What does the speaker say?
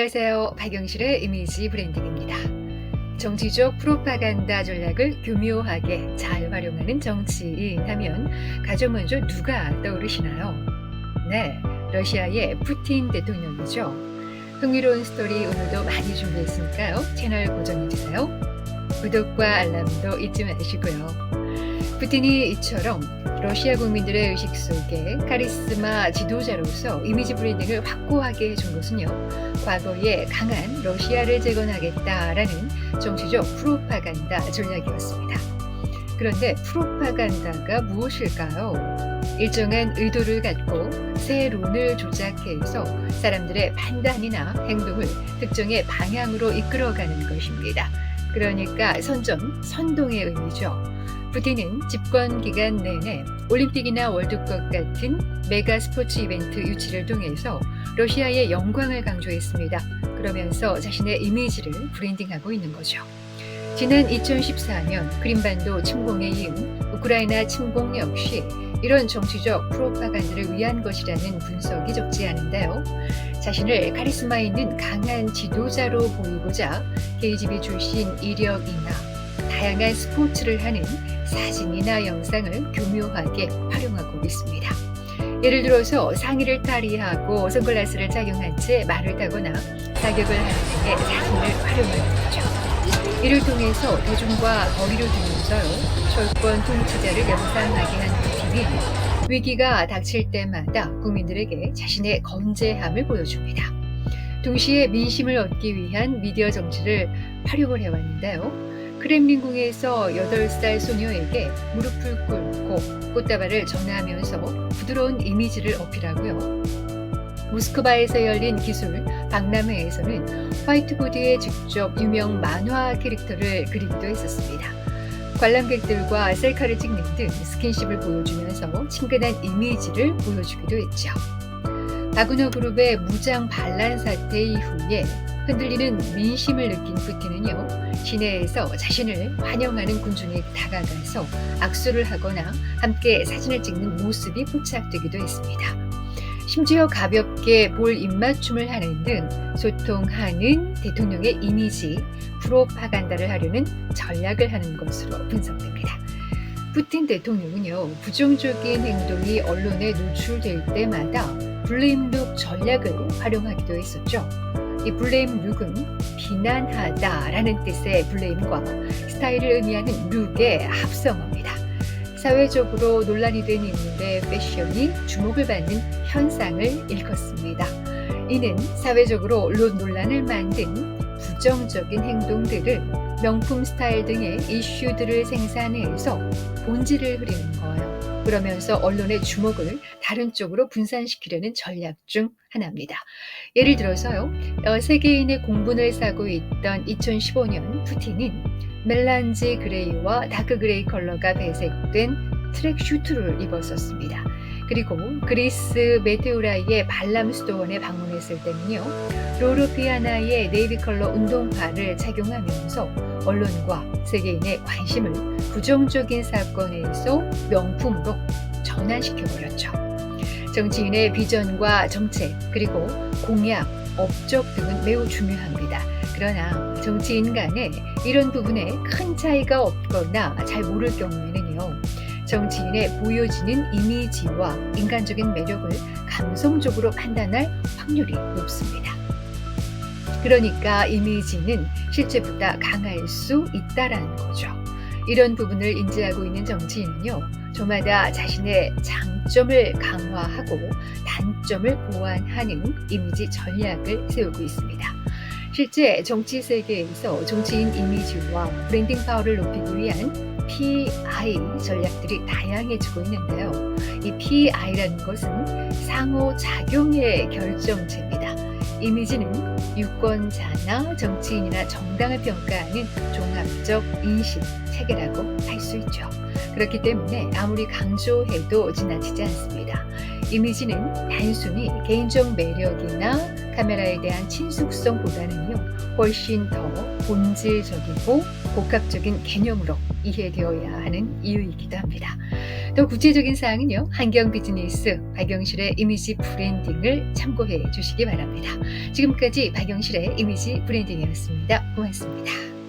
안녕하세요. 박영실의 이미지 브랜딩입니다. 정치적 프로파간다 전략을 교묘하게 잘 활용하는 정치인 하면 가장 먼저 누가 떠오르시나요? 네, 러시아의 푸틴 대통령이죠. 흥미로운 스토리 오늘도 많이 준비했으니까요. 채널 고정해주세요. 구독과 알람도 잊지 마시고요. 푸틴이 이처럼 러시아 국민들의 의식 속에 카리스마 지도자로서 이미지 브랜딩을 확고하게 해준 것은요, 과거에 강한 러시아를 재건하겠다라는 정치적 프로파간다 전략이었습니다. 그런데 프로파간다가 무엇일까요? 일정한 의도를 갖고 새 론을 조작해서 사람들의 판단이나 행동을 특정의 방향으로 이끌어가는 것입니다. 그러니까 선동의 의미죠. 푸틴은 집권 기간 내내 올림픽이나 월드컵 같은 메가 스포츠 이벤트 유치를 통해서 러시아의 영광을 강조했습니다. 그러면서 자신의 이미지를 브랜딩하고 있는 거죠. 지난 2014년 크림반도 침공에 이은 우크라이나 침공 역시 이런 정치적 프로파간다를 위한 것이라는 분석이 적지 않은데요. 자신을 카리스마 있는 강한 지도자로 보이고자 KGB 출신 이력이나 다양한 스포츠를 하는 사진이나 영상을 교묘하게 활용하고 있습니다. 예를 들어서 상의를 탈의하고 선글라스를 착용한 채 말을 타거나 사격을 하는 등의 사진을 활용하는 거죠. 이를 통해서 대중과 거리를 두면서요, 철권 통치자를 연상하게 한 푸틴이 위기가 닥칠 때마다 국민들에게 자신의 건재함을 보여줍니다. 동시에 민심을 얻기 위한 미디어 정치를 활용을 해왔는데요. 크렘린궁에서 8살 소녀에게 무릎을 꿇고 꽃다발을 전하면서 부드러운 이미지를 어필하고요. 모스크바에서 열린 기술 박람회에서는 화이트보드에 직접 유명 만화 캐릭터를 그리기도 했었습니다. 관람객들과 셀카를 찍는 등 스킨십을 보여주면서 친근한 이미지를 보여주기도 했죠. 바그너 그룹의 무장 반란 사태 이후에 흔들리는 민심을 느낀 푸틴은요, 시내에서 자신을 환영하는 군중에 다가가서 악수를 하거나 함께 사진을 찍는 모습이 포착되기도 했습니다. 심지어 가볍게 볼 입맞춤을 하는 등 소통하는 대통령의 이미지, 프로파간다를 하려는 전략을 하는 것으로 분석됩니다. 푸틴 대통령은요, 부정적인 행동이 언론에 노출될 때마다 블레임룩 전략을 활용하기도 했었죠. 이 블레임룩은 비난하다라는 뜻의 블레임과 스타일을 의미하는 룩의 합성어입니다. 사회적으로 논란이 된 인물의 패션이 주목을 받는 현상을 일컫습니다. 이는 사회적으로 논란을 만든 부정적인 행동들을 명품 스타일 등의 이슈들을 생산해서 본질을 흐리는 거예요. 그러면서 언론의 주목을 다른 쪽으로 분산시키려는 전략 중 하나입니다. 예를 들어서요, 세계인의 공분을 사고 있던 2015년 푸틴은 멜란지 그레이와 다크 그레이 컬러가 배색된 트랙 슈트를 입었었습니다. 그리고 그리스 메테오라이의 발람 수도원에 방문했을 때는요, 로로피아나의 네이비 컬러 운동화를 착용하면서 언론과 세계인의 관심을 부정적인 사건에서 명품으로 전환시켜버렸죠. 정치인의 비전과 정책, 그리고 공약, 업적 등은 매우 중요합니다. 그러나 정치인 간에 이런 부분에 큰 차이가 없거나 잘 모를 경우에는요, 정치인의 보여지는 이미지와 인간적인 매력을 감성적으로 판단할 확률이 높습니다. 그러니까 이미지는 실제보다 강할 수 있다라는 거죠. 이런 부분을 인지하고 있는 정치인은요, 저마다 자신의 장점을 강화하고 단점을 보완하는 이미지 전략을 세우고 있습니다. 실제 정치 세계에서 정치인 이미지와 브랜딩 파워를 높이기 위한 PI 전략들이 다양해지고 있는데요. 이 PI라는 것은 상호작용의 결정체입니다. 이미지는 유권자나 정치인이나 정당을 평가하는 종합적 인식 체계라고 할 수 있죠. 그렇기 때문에 아무리 강조해도 지나치지 않습니다. 이미지는 단순히 개인적 매력이나 카메라에 대한 친숙성보다는요, 훨씬 더 본질적이고 복합적인 개념으로 이해되어야 하는 이유이기도 합니다. 더 구체적인 사항은요, 한경 비즈니스 박영실의 이미지 브랜딩을 참고해 주시기 바랍니다. 지금까지 박영실의 이미지 브랜딩이었습니다. 고맙습니다.